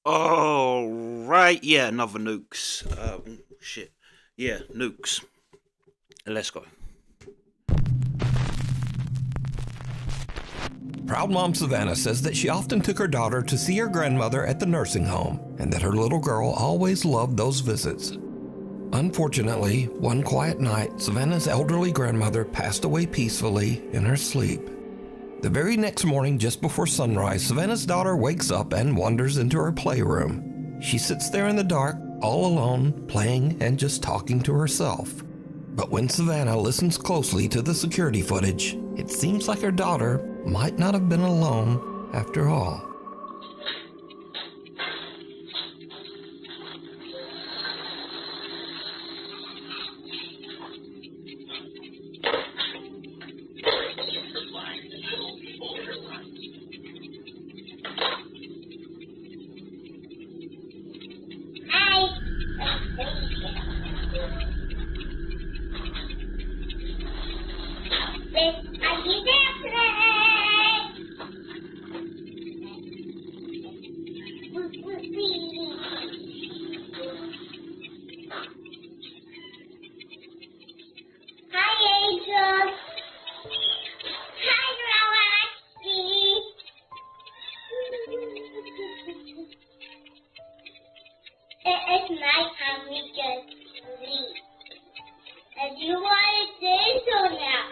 Oh, right. Yeah, another nukes. Shit. Yeah, nukes. Let's go. Proud mom Savannah says that she often took her daughter to see her grandmother at the nursing home and that her little girl always loved those visits. Unfortunately, one quiet night, Savannah's elderly grandmother passed away peacefully in her sleep. The very next morning, just before sunrise, Savannah's daughter wakes up and wanders into her playroom. She sits there in the dark, all alone, playing and just talking to herself. But when Savannah listens closely to the security footage, it seems like her daughter might not have been alone after all. It's nighttime, we can sleep. And you want to do so now.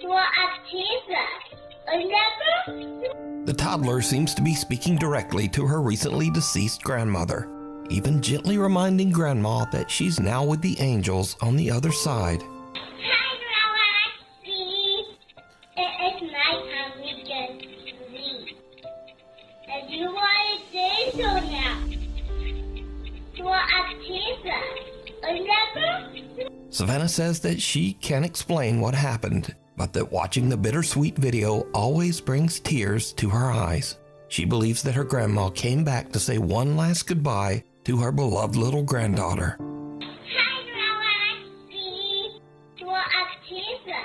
For a pizza. Remember? The toddler seems to be speaking directly to her recently deceased grandmother, even gently reminding Grandma that she's now with the angels on the other side. Hi, Galaxy. It's nighttime, we can sleep. And you want to do so now. For a pizza. Remember? Savannah says that she can't explain what happened, but that watching the bittersweet video always brings tears to her eyes. She believes that her grandma came back to say one last goodbye to her beloved little granddaughter. Hi, Galaxy. For a pizza.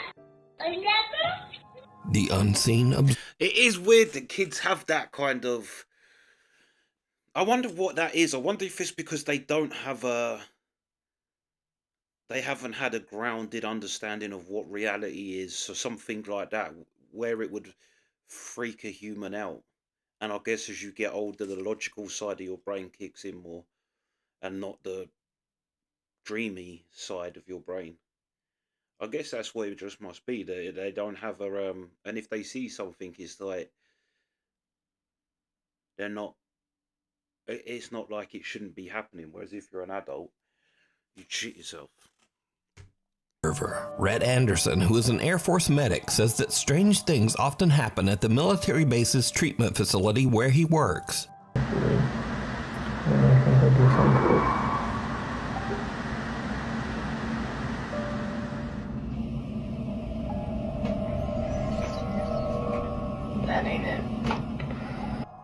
Remember? The unseen It is weird that kids have that kind of. I wonder what that is. I wonder if it's because they don't have a. They haven't had a grounded understanding of what reality is, or something like that, where it would freak a human out. And I guess as you get older, the logical side of your brain kicks in more, and not the dreamy side of your brain. I guess that's what it just must be. They don't have a and if they see something, it's like they're not. It's not like it shouldn't be happening. Whereas if you're an adult, you cheat yourself. observer. Rhett Anderson, who is an Air Force medic, says that strange things often happen at the military base's treatment facility where he works. That ain't it.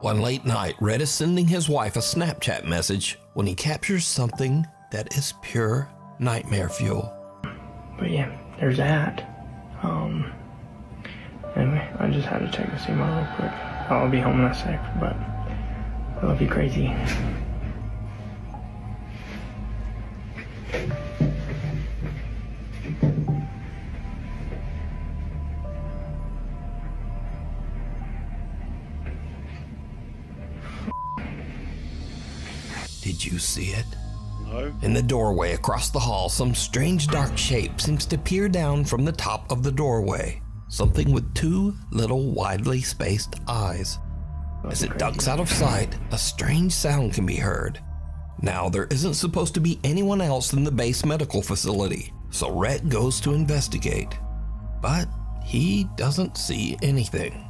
One late night, Rhett is sending his wife a Snapchat message when he captures something that is pure nightmare fuel. But yeah, there's that. Anyway, I just had to check the CMO real quick. I'll be home in a sec, but I love you crazy. Did you see it? No. In the doorway across the hall, some strange dark shape seems to peer down from the top of the doorway. Something with two little widely spaced eyes. As it ducks out of sight, a strange sound can be heard. Now, there isn't supposed to be anyone else in the base medical facility, so Rhett goes to investigate. But he doesn't see anything.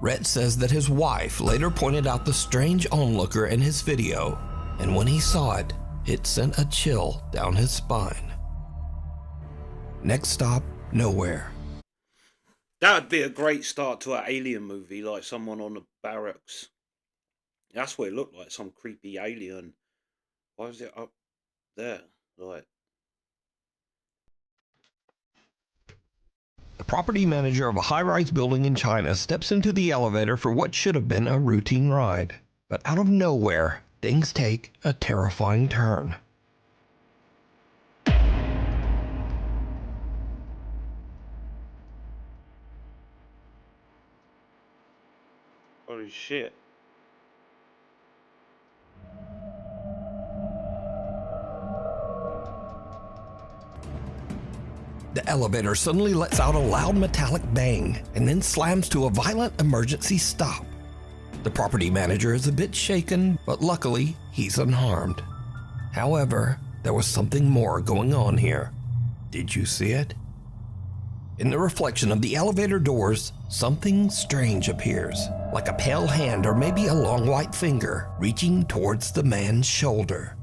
Rhett says that his wife later pointed out the strange onlooker in his video, and when he saw it, it sent a chill down his spine. Next stop, nowhere. That would be a great start to an alien movie, like someone on the barracks. That's what it looked like, some creepy alien. Why was it up there? Like, The property manager of a high-rise building in China steps into the elevator for what should have been a routine ride. But out of nowhere, things take a terrifying turn. Holy shit. The elevator suddenly lets out a loud metallic bang and then slams to a violent emergency stop. The property manager is a bit shaken, but luckily he's unharmed. However, there was something more going on here. Did you see it? In the reflection of the elevator doors, something strange appears, like a pale hand or maybe a long white finger reaching towards the man's shoulder.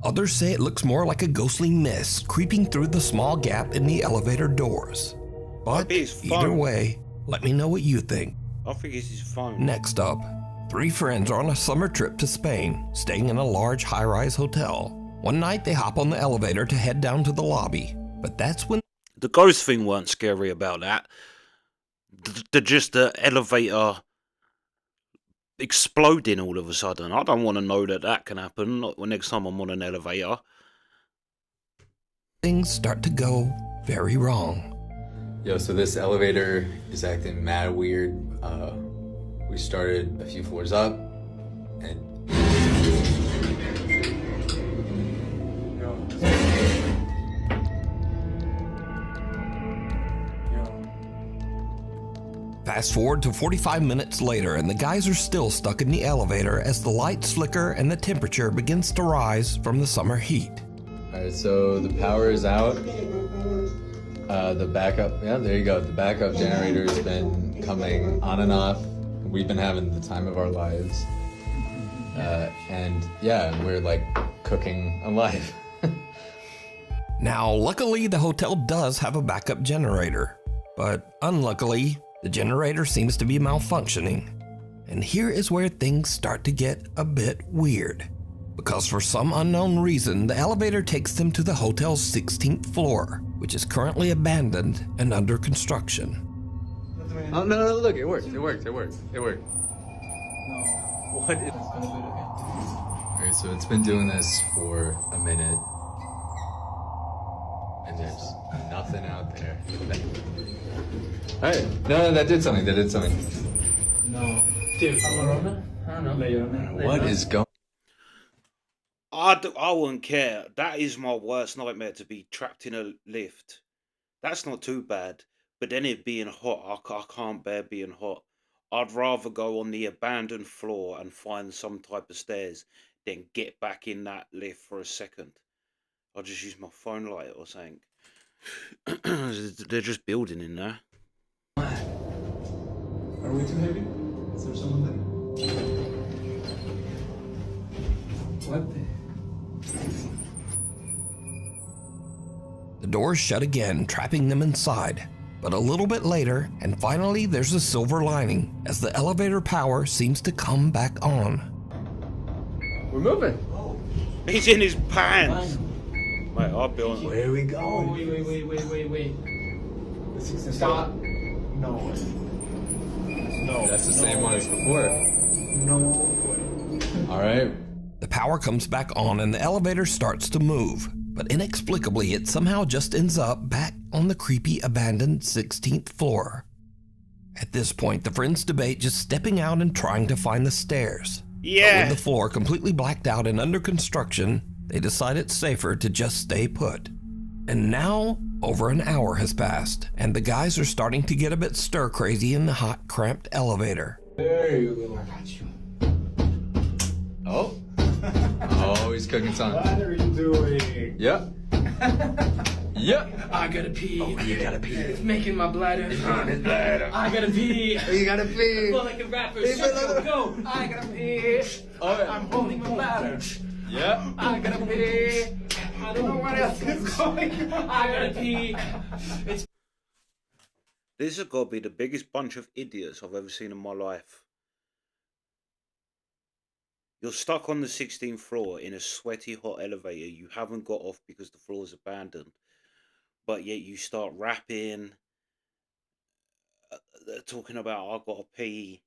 Others say it looks more like a ghostly mist creeping through the small gap in the elevator doors. But either way, let me know what you think. I think it's his phone. Next up, 3 friends are on a summer trip to Spain, staying in a large high-rise hotel. One night they hop on the elevator to head down to the lobby, but that's when The ghost thing weren't scary about that. Just the elevator exploding all of a sudden. I don't want to know that can happen. Not when next time I'm on an elevator. things start to go very wrong. Yo, so this elevator is acting mad weird. We started a few floors up, and Fast forward to 45 minutes later, and the guys are still stuck in the elevator as the lights flicker and the temperature begins to rise from the summer heat. all right, so the power is out. The backup, yeah, there you go. The backup generator's been coming on and off. We've been having the time of our lives. And yeah, we're like cooking alive. Now, luckily, the hotel does have a backup generator, but unluckily, the generator seems to be malfunctioning. And here is where things start to get a bit weird, because for some unknown reason, the elevator takes them to the hotel's 16th floor, which is currently abandoned and under construction. Oh, no, look, it worked. No. What? All right, so it's been doing this for a minute. And there's nothing out there. All right, no, that did something. No. Dude, I don't know. What is going I wouldn't care. That is my worst nightmare, to be trapped in a lift. That's not too bad. But then it being hot, I can't bear being hot. I'd rather go on the abandoned floor and find some type of stairs than get back in that lift for a second. I'll just use my phone light or something. They're just building in there. Are we too heavy? Is there someone there? What the? The doors shut again, trapping them inside. But a little bit later, and finally there's a silver lining, as the elevator power seems to come back on. We're moving. He's in his pants. Mate, I'll be on. Where are we going? Wait. Stop. No way. No. That's the same one as before. No way. All right. The power comes back on and the elevator starts to move, but inexplicably it somehow just ends up back on the creepy abandoned 16th floor. At this point, the friends debate just stepping out and trying to find the stairs. Yeah. But with the floor completely blacked out and under construction, they decide it's safer to just stay put. And now, over an hour has passed, and the guys are starting to get a bit stir-crazy in the hot, cramped elevator. There you go. I got you. Oh. Oh, he's cooking something. What are you doing? Yep. Yep. I gotta pee. Oh, you gotta pee. It's making my bladder. I gotta pee. You gotta pee. Feel like a rapper. Go. I gotta pee. Oh, yeah. I'm holding my bladder. Yep. I gotta pee. I don't know what else is going on. I gotta pee. This has got to be the biggest bunch of idiots I've ever seen in my life. You're stuck on the 16th floor in a sweaty, hot elevator. You haven't got off because the floor is abandoned. But yet you start rapping, talking about, I've got to pee.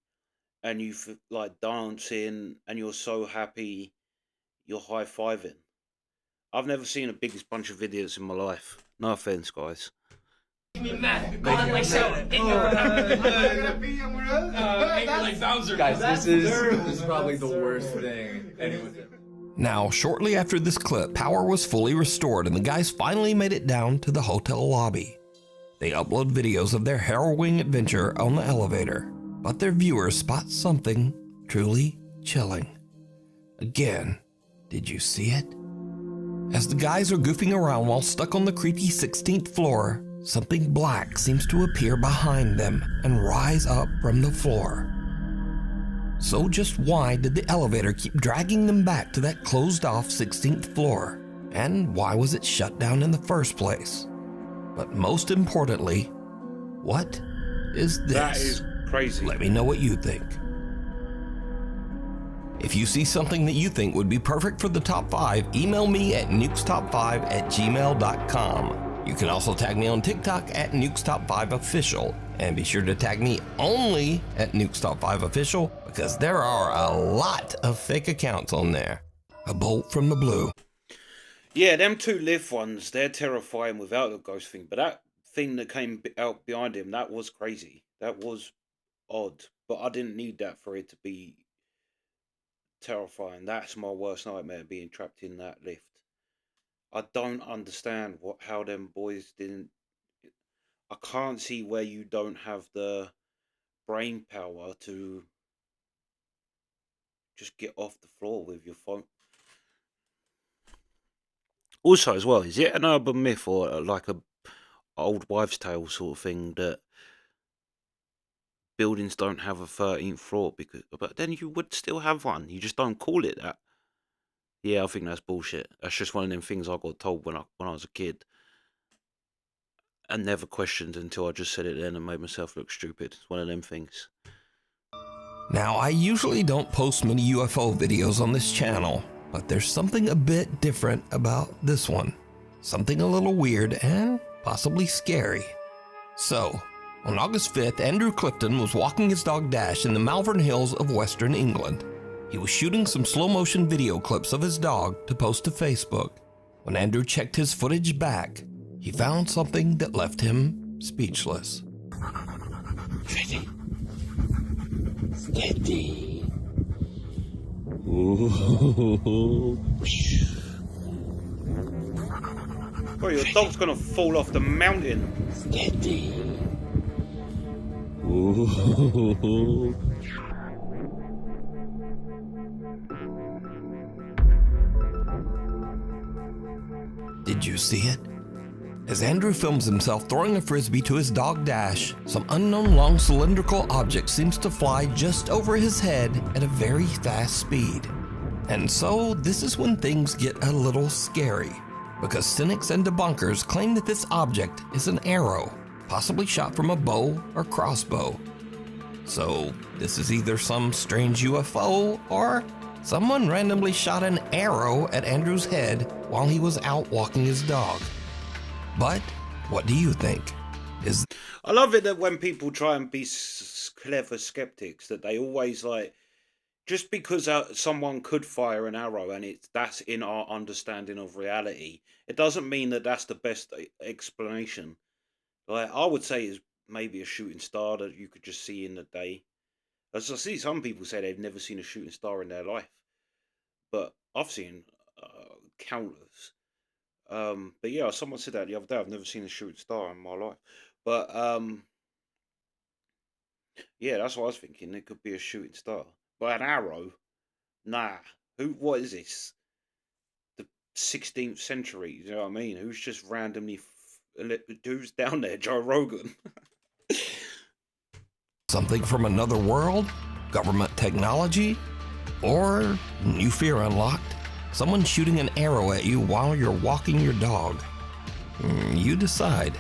and you like dancing, and you're so happy, you're high-fiving. I've never seen a biggest bunch of idiots in my life. No offense, guys. Guys, this is probably the worst thing anyone's ever. Now, shortly after this clip, power was fully restored and the guys finally made it down to the hotel lobby. They upload videos of their harrowing adventure on the elevator, but their viewers spot something truly chilling. Again, did you see it? As the guys are goofing around while stuck on the creepy 16th floor, something black seems to appear behind them and rise up from the floor. So just why did the elevator keep dragging them back to that closed-off 16th floor? And why was it shut down in the first place? But most importantly, what is this? That is crazy. Let me know what you think. If you see something that you think would be perfect for the top 5, email me at nukestop5@gmail.com. You can also tag me on TikTok at nukestop5official, and be sure to tag me only at nukestop5official because there are a lot of fake accounts on there. A bolt from the blue. Yeah, them two live ones, they're terrifying without the ghost thing. But that thing that came out behind him, that was crazy. That was odd. But I didn't need that for it to be terrifying. That's my worst nightmare, being trapped in that lift. I don't understand how them boys didn't. I can't see where you don't have the brain power to just get off the floor with your phone. Also, as well, is it an urban myth or like a old wives' tale sort of thing that buildings don't have a 13th floor? But then you would still have one. You just don't call it that. Yeah, I think that's bullshit. That's just one of them things I got told when I was a kid, and never questioned until I just said it then and made myself look stupid. It's one of them things. Now, I usually don't post many UFO videos on this channel, but there's something a bit different about this one. Something a little weird and possibly scary. So, on August 5th, Andrew Clifton was walking his dog Dash in the Malvern Hills of Western England. He was shooting some slow-motion video clips of his dog to post to Facebook. When Andrew checked his footage back, he found something that left him speechless. Steady. Steady. Ooh. Bro, your dog's gonna fall off the mountain. Steady. Ooh. Did you see it? As Andrew films himself throwing a frisbee to his dog Dash, some unknown long cylindrical object seems to fly just over his head at a very fast speed. And so this is when things get a little scary, because cynics and debunkers claim that this object is an arrow, possibly shot from a bow or crossbow. So this is either some strange UFO or someone randomly shot an arrow at Andrew's head while he was out walking his dog. But what do you think? I love it that when people try and be clever skeptics, that they always like, just because someone could fire an arrow and that's in our understanding of reality, it doesn't mean that that's the best explanation. Like, I would say is maybe a shooting star that you could just see in the day. As I see some people say they've never seen a shooting star in their life, but I've seen countless. But yeah, someone said that the other day. I've never seen a shooting star in my life, but yeah, that's what I was thinking. It could be a shooting star, but an arrow, nah. What is this? The 16th century? You know what I mean? Who's just randomly? Who's down there? Joe Rogan. Something from another world? Government technology? Or new fear unlocked? Someone shooting an arrow at you while you're walking your dog? You decide.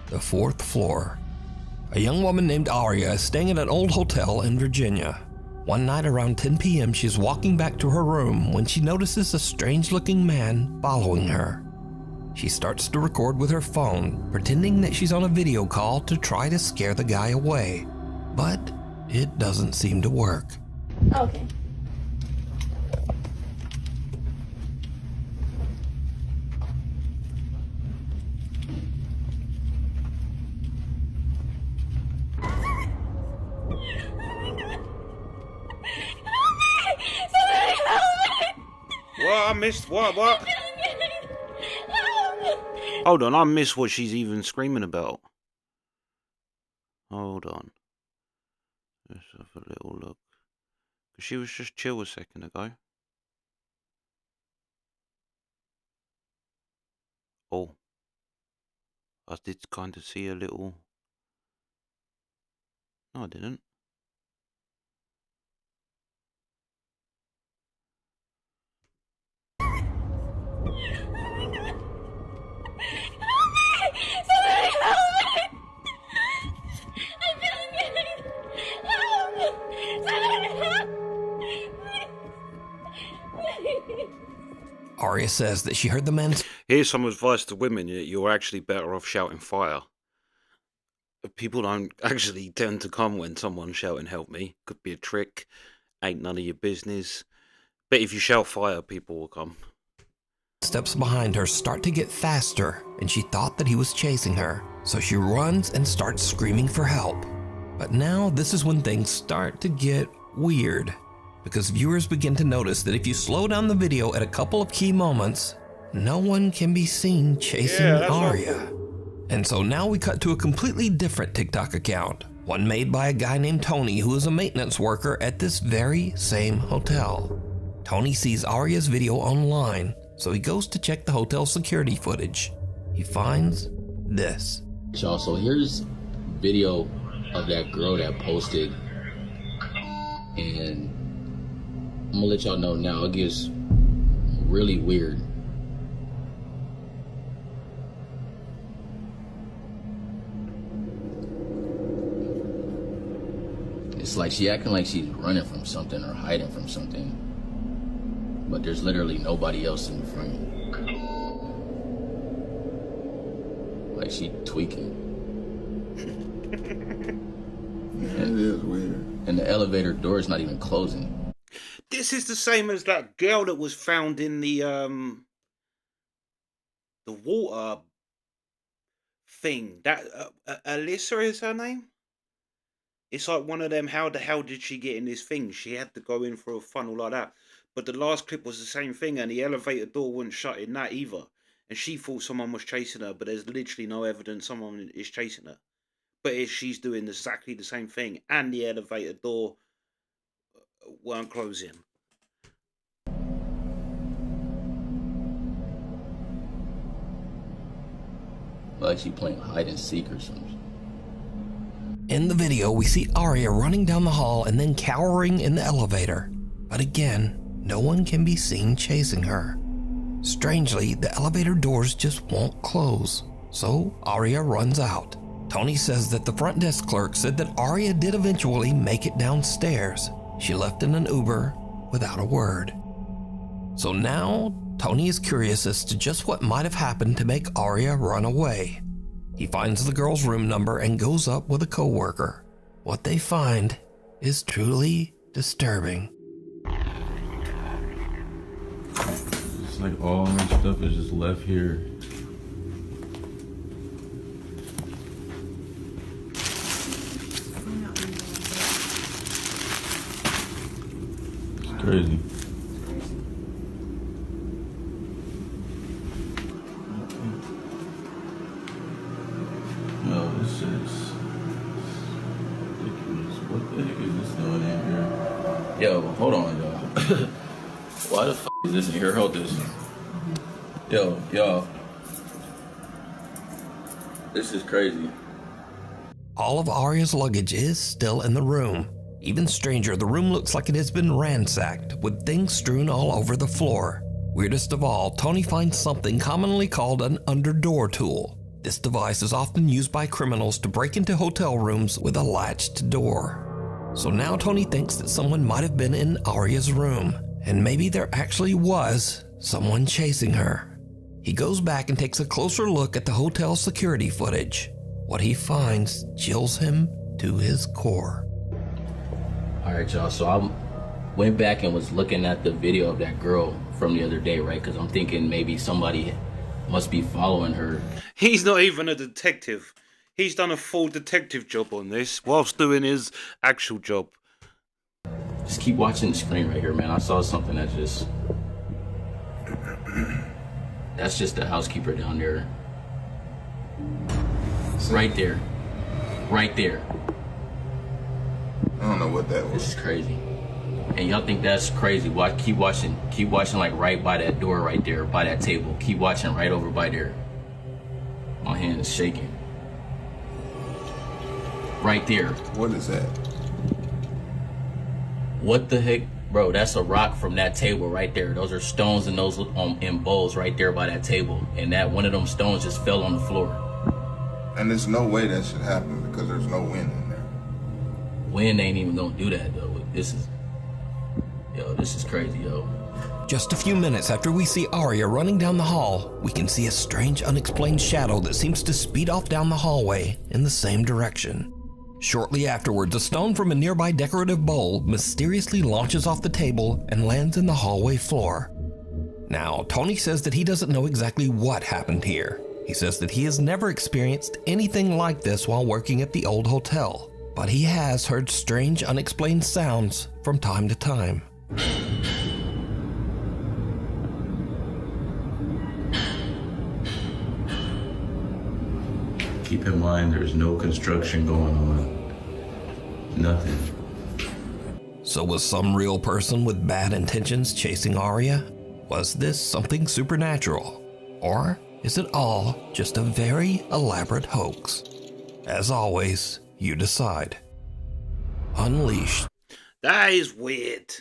The 4th floor. A young woman named Aria is staying at an old hotel in Virginia. One night around 10 p.m. she's walking back to her room when she notices a strange-looking man following her. She starts to record with her phone, pretending that she's on a video call to try to scare the guy away. But it doesn't seem to work. Okay. What? I missed what? What? Hold on, I missed what she's even screaming about. Hold on. Let's have a little look. Because she was just chill a second ago. Oh. I did kind of see a little... No, I didn't. Arya says that she heard the man. Here's some advice to women. You're actually better off shouting fire. People don't actually tend to come when someone's shouting help me. Could be a trick. Ain't none of your business. But if you shout fire, people will come. Steps behind her start to get faster, and she thought that he was chasing her. So she runs and starts screaming for help. But now this is when things start to get weird, because viewers begin to notice that if you slow down the video at a couple of key moments, no one can be seen chasing Arya. And so now we cut to a completely different TikTok account, one made by a guy named Tony, who is a maintenance worker at this very same hotel. Tony sees Arya's video online, so he goes to check the hotel security footage. He finds this. Y'all, so here's video of that girl that posted, and I'm gonna let y'all know now, it gets really weird. It's like she acting like she's running from something or hiding from something, but there's literally nobody else in the frame. Like she tweaking. It is weird. And the elevator door is not even closing. This is the same as that girl that was found in the water thing. That Alyssa is her name. It's like one of them. How the hell did she get in this thing? She had to go in for a funnel like that. But the last clip was the same thing, and the elevator door wouldn't shut in that either. And she thought someone was chasing her, but there's literally no evidence someone is chasing her. But she's doing exactly the same thing, and the elevator door weren't closing. Like she playing hide and seek or something. In the video, we see Arya running down the hall and then cowering in the elevator. But again, no one can be seen chasing her. Strangely, the elevator doors just won't close, so Arya runs out. Tony says that the front desk clerk said that Arya did eventually make it downstairs. She left in an Uber without a word. So now, Tony is curious as to just what might have happened to make Arya run away. He finds the girl's room number and goes up with a coworker. What they find is truly disturbing. It's like all my stuff is just left here. It's crazy. Yo, this shit's ridiculous. What the heck is this doing in here? Yo, hold on, y'all. Why the f is this in here? Hold this. Yo, y'all. This is crazy. All of Arya's luggage is still in the room. Even stranger, the room looks like it has been ransacked, with things strewn all over the floor. Weirdest of all, Tony finds something commonly called an underdoor tool. This device is often used by criminals to break into hotel rooms with a latched door. So now Tony thinks that someone might have been in Arya's room, and maybe there actually was someone chasing her. He goes back and takes a closer look at the hotel security footage. What he finds chills him to his core. All right, y'all. So I went back and was looking at the video of that girl from the other day, right? Because I'm thinking maybe somebody must be following her. He's not even a detective. He's done a full detective job on this whilst doing his actual job. Just keep watching the screen right here, man. I saw something that just... That's just the housekeeper down there. Right there. Right there. I don't know what that was. This is crazy. And y'all think that's crazy. Watch, keep watching. Keep watching like right by that door right there, by that table. Keep watching right over by there. My hand is shaking. Right there. What is that? What the heck? Bro, that's a rock from that table right there. Those are stones and those in bowls right there by that table. And that one of them stones just fell on the floor. And there's no way that should happen because there's no wind in there. Wind ain't even gonna do that though. This is crazy, yo. Just a few minutes after we see Arya running down the hall, we can see a strange unexplained shadow that seems to speed off down the hallway in the same direction. Shortly afterwards, a stone from a nearby decorative bowl mysteriously launches off the table and lands in the hallway floor. Now, Tony says that he doesn't know exactly what happened here. He says that he has never experienced anything like this while working at the old hotel, but he has heard strange unexplained sounds from time to time. Keep in mind, there's no construction going on. Nothing. So was some real person with bad intentions chasing Arya? Was this something supernatural? Or is it all just a very elaborate hoax? As always, you decide. Unleashed. That is weird.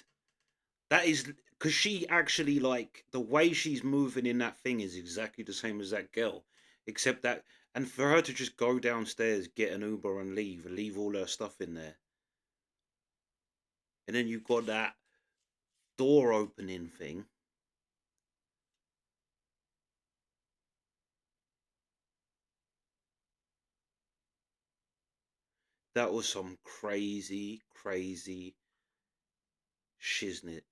That is because she actually, like, the way she's moving in that thing is exactly the same as that girl, except that, and for her to just go downstairs, get an Uber and leave all her stuff in there. And then you've got that door opening thing. That was some crazy, crazy shiznit.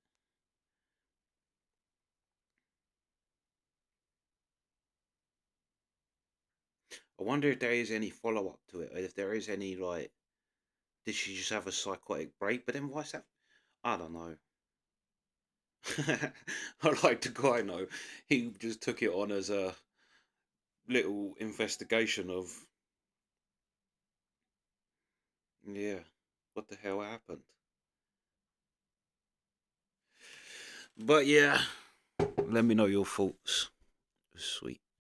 I wonder if there is any follow-up to it, or if there is any, like, did she just have a psychotic break? But then why's that? I don't know. I like the guy, no. He just took it on as a little investigation of, yeah, what the hell happened? But yeah, let me know your thoughts. Sweet.